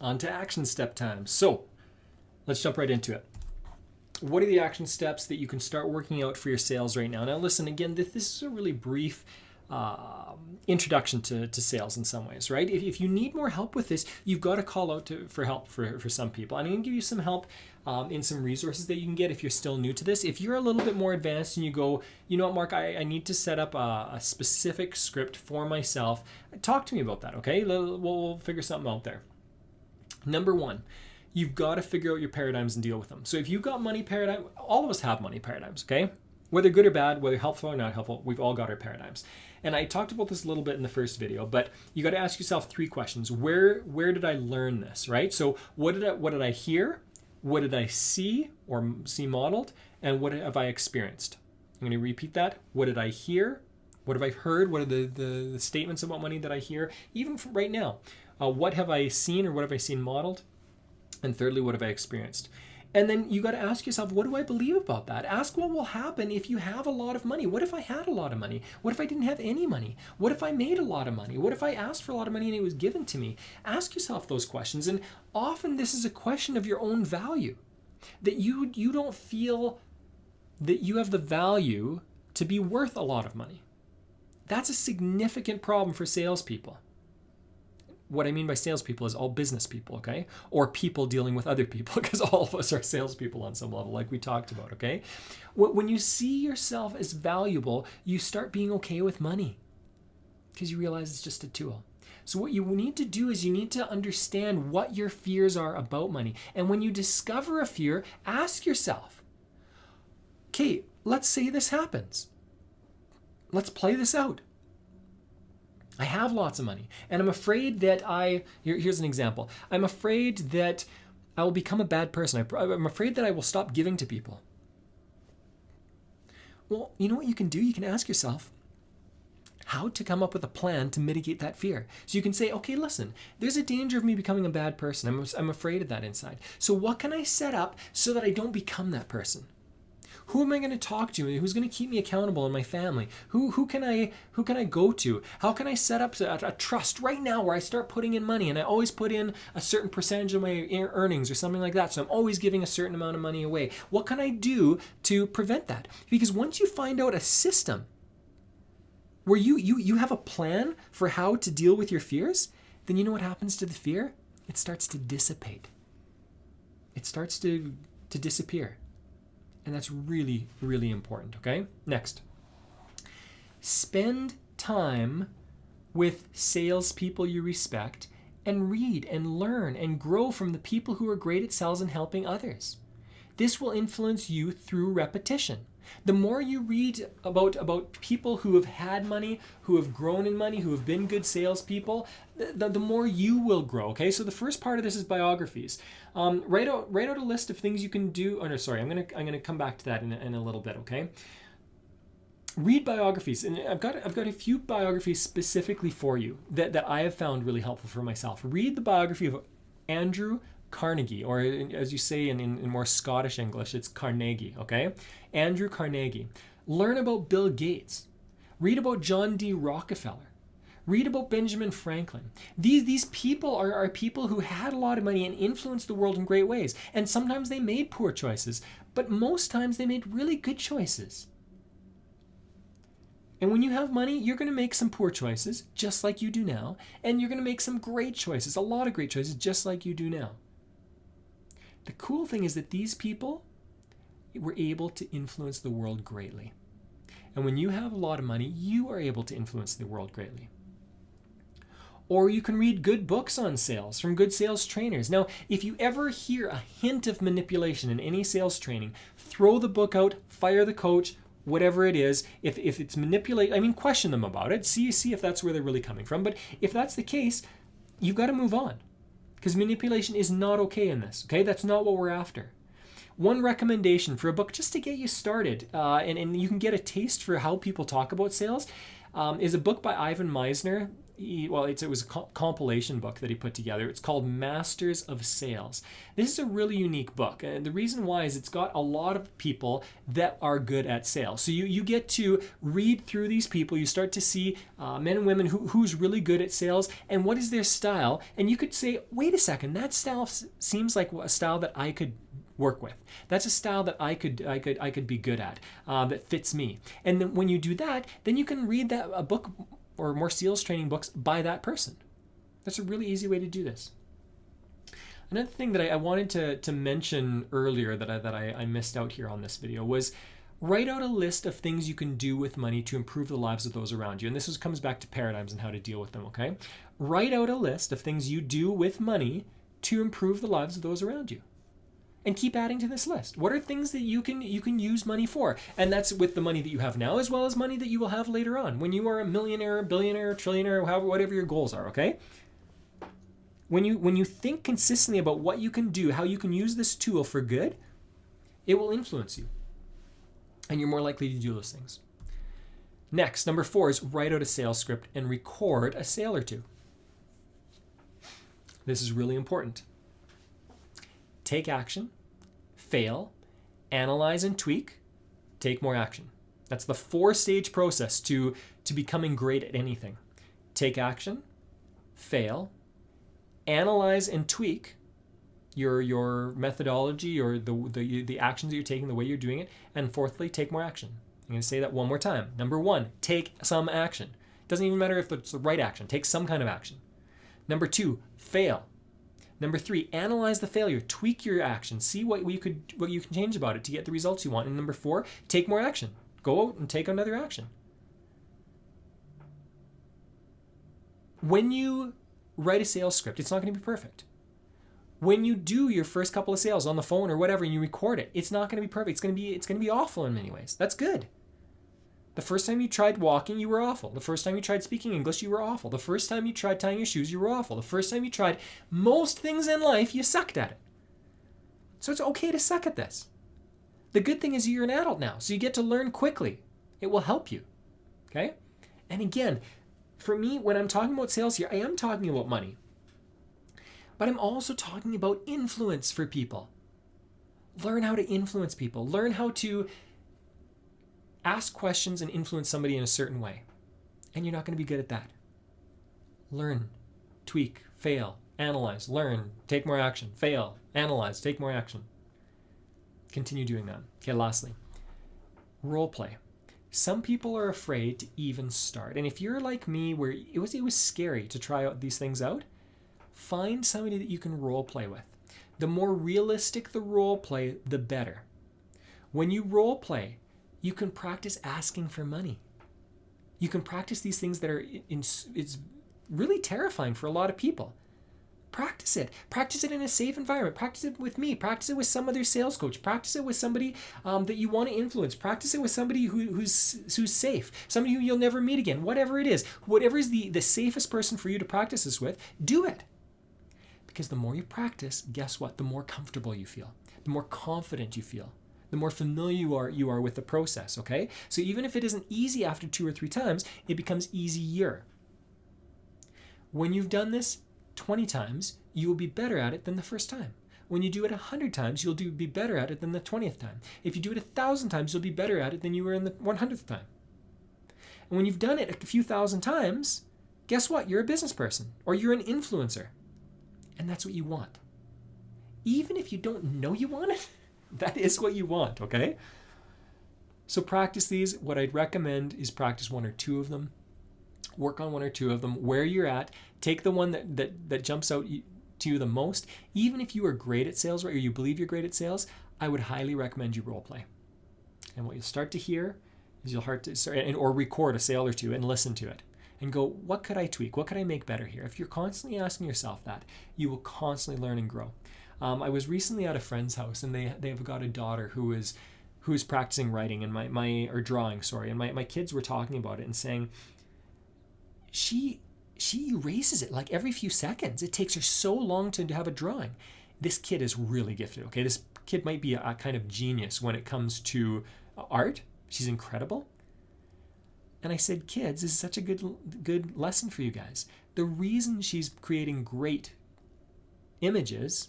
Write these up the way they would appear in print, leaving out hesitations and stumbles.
On to action step time. So let's jump right into it. What are the action steps that you can start working out for your sales right now? Now, listen, again, this is a really brief introduction to sales in some ways, right? If you need more help with this, you've got to call out for help for some people. I'm going to give you some help in some resources that you can get if you're still new to this. If you're a little bit more advanced and you go, you know what, Mark, I need to set up a specific script for myself, talk to me about that, okay? We'll figure something out there. Number one, you've got to figure out your paradigms and deal with them. So if you've got money paradigm, all of us have money paradigms, okay? Whether good or bad, whether helpful or not helpful, we've all got our paradigms. And I talked about this a little bit in the first video, but you got to ask yourself 3 questions. Where did I learn this, right? So what did I hear? What did I see or see modeled? And what have I experienced? I'm going to repeat that. What did I hear? What have I heard? What are the statements about money that I hear? Even from right now, what have I seen or what have I seen modeled? And thirdly, what have I experienced? And then you got to ask yourself, what do I believe about that? Ask what will happen if you have a lot of money. What if I had a lot of money? What if I didn't have any money? What if I made a lot of money? What if I asked for a lot of money and it was given to me? Ask yourself those questions. And often this is a question of your own value, that you don't feel that you have the value to be worth a lot of money. That's a significant problem for salespeople. What I mean by salespeople is all business people, okay? Or people dealing with other people, because all of us are salespeople on some level, like we talked about, okay? When you see yourself as valuable, you start being okay with money because you realize it's just a tool. So what you need to do is you need to understand what your fears are about money. And when you discover a fear, ask yourself, okay, let's say this happens. Let's play this out. I have lots of money, and I'm afraid that here's an example. I'm afraid that I will become a bad person. I'm afraid that I will stop giving to people. Well, you know what you can do? You can ask yourself how to come up with a plan to mitigate that fear. So you can say, okay, listen, there's a danger of me becoming a bad person. I'm afraid of that inside. So what can I set up so that I don't become that person? Who am I going to talk to? Who's going to keep me accountable in my family? Who can I go to? How can I set up a trust right now where I start putting in money and I always put in a certain percentage of my earnings or something like that, so I'm always giving a certain amount of money away? What can I do to prevent that? Because once you find out a system where you have a plan for how to deal with your fears, then you know what happens to the fear? It starts to dissipate. It starts to disappear. And that's really, really important, okay? Next. Spend time with salespeople you respect and read and learn and grow from the people who are great at sales and helping others. This will influence you through repetition. The more you read about people who have had money, who have grown in money, who have been good salespeople, the more you will grow. Okay, so the first part of this is biographies. Write out a list of things you can do. Oh no, sorry, I'm gonna come back to that in a little bit. Okay. Read biographies, and I've got a few biographies specifically for you that I have found really helpful for myself. Read the biography of Andrew Carnegie, or as you say in more Scottish English, it's Carnegie, okay? Andrew Carnegie. Learn about Bill Gates. Read about John D. Rockefeller. Read about Benjamin Franklin. These people are people who had a lot of money and influenced the world in great ways. And sometimes they made poor choices, but most times they made really good choices. And when you have money, you're going to make some poor choices, just like you do now. And you're going to make some great choices, a lot of great choices, just like you do now. The cool thing is that these people were able to influence the world greatly. And when you have a lot of money, you are able to influence the world greatly. Or you can read good books on sales from good sales trainers. Now, if you ever hear a hint of manipulation in any sales training, throw the book out, fire the coach, whatever it is. If it's question them about it. See if that's where they're really coming from. But if that's the case, you've got to move on. Because manipulation is not okay in this, okay? That's not what we're after. One recommendation for a book just to get you started, and you can get a taste for how people talk about sales, is a book by Ivan Misner. it was a compilation book that he put together. It's called Masters of Sales. This is a really unique book, and the reason why is it's got a lot of people that are good at sales. So you get to read through these people. You start to see men and women who's really good at sales and what is their style. And you could say, wait a second, that style seems like a style that I could work with. That's a style that I could be good at, that fits me. And then when you do that, then you can read a book or more sales training books by that person. That's a really easy way to do this. Another thing that I wanted to mention earlier that I missed out here on this video was write out a list of things you can do with money to improve the lives of those around you. And this comes back to paradigms and how to deal with them, okay? Write out a list of things you do with money to improve the lives of those around you. And keep adding to this list. What are things that you can use money for? And that's with the money that you have now, as well as money that you will have later on when you are a millionaire, billionaire, trillionaire, however, whatever your goals are. Okay. When you think consistently about what you can do, how you can use this tool for good, it will influence you, and you're more likely to do those things. Next, number 4 is write out a sales script and record a sale or two. This is really important. Take action, fail, analyze and tweak, take more action. That's the 4-stage process to becoming great at anything. Take action, fail, analyze and tweak your methodology or the actions that you're taking, the way you're doing it, and fourthly, take more action. I'm going to say that one more time. Number 1, take some action. It doesn't even matter if it's the right action. Take some kind of action. Number 2, fail. Number 3, analyze the failure, tweak your action, see what you can change about it to get the results you want. And number 4, take more action. Go out and take another action. When you write a sales script, it's not going to be perfect. When you do your first couple of sales on the phone or whatever and you record it, it's not going to be perfect. It's going to be awful in many ways. That's good. The first time you tried walking, you were awful. The first time you tried speaking English, you were awful. The first time you tried tying your shoes, you were awful. The first time you tried most things in life, you sucked at it. So it's okay to suck at this. The good thing is you're an adult now, so you get to learn quickly. It will help you. Okay? And again, for me, when I'm talking about sales here, I am talking about money. But I'm also talking about influence for people. Learn how to influence people. Learn how to ask questions and influence somebody in a certain way. And you're not going to be good at that. Learn, tweak, fail, analyze, learn, take more action, fail, analyze, take more action. Continue doing that. Okay, lastly, role play. Some people are afraid to even start. And if you're like me, where it was scary to try out these things out, find somebody that you can role play with. The more realistic the role play, the better. When you role play, you can practice asking for money. You can practice these things that are it's really terrifying for a lot of people. Practice it. Practice it in a safe environment. Practice it with me. Practice it with some other sales coach. Practice it with somebody that you want to influence. Practice it with somebody who's safe. Somebody who you'll never meet again. Whatever it is. Whatever is the safest person for you to practice this with, do it. Because the more you practice, guess what? The more comfortable you feel. The more confident you feel. The more familiar you are with the process, okay? So even if it isn't easy after 2 or 3 times, it becomes easier. When you've done this 20 times, you will be better at it than the first time. When you do it 100 times, you'll be better at it than the 20th time. If you do it 1,000 times, you'll be better at it than you were in the 100th time. And when you've done it a few thousand times, guess what? You're a business person or you're an influencer. And that's what you want. Even if you don't know you want it, that is what you want, okay? So practice these. What I'd recommend is practice 1 or 2 of them. Work on 1 or 2 of them. Where you're at, take the one that jumps out to you the most. Even if you are great at sales, right, or you believe you're great at sales, I would highly recommend you role play. And what you'll start to hear is you'll or record a sale or 2 and listen to it. And go, what could I tweak? What could I make better here? If you're constantly asking yourself that, you will constantly learn and grow. I was recently at a friend's house, and they've got a daughter who's practicing writing or drawing, and my kids were talking about it and saying she erases it like every few seconds. It takes her so long to have a drawing. This kid is really gifted. Okay, this kid might be a kind of genius when it comes to art. She's incredible. And I said, kids, this is such a good lesson for you guys. The reason she's creating great images,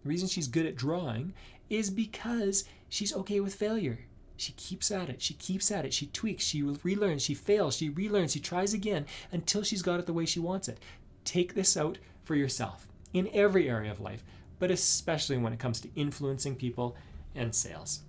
the reason she's good at drawing, is because she's okay with failure. She keeps at it. She keeps at it. She tweaks. She relearns. She fails. She relearns. She tries again until she's got it the way she wants it. Take this out for yourself in every area of life, but especially when it comes to influencing people and sales.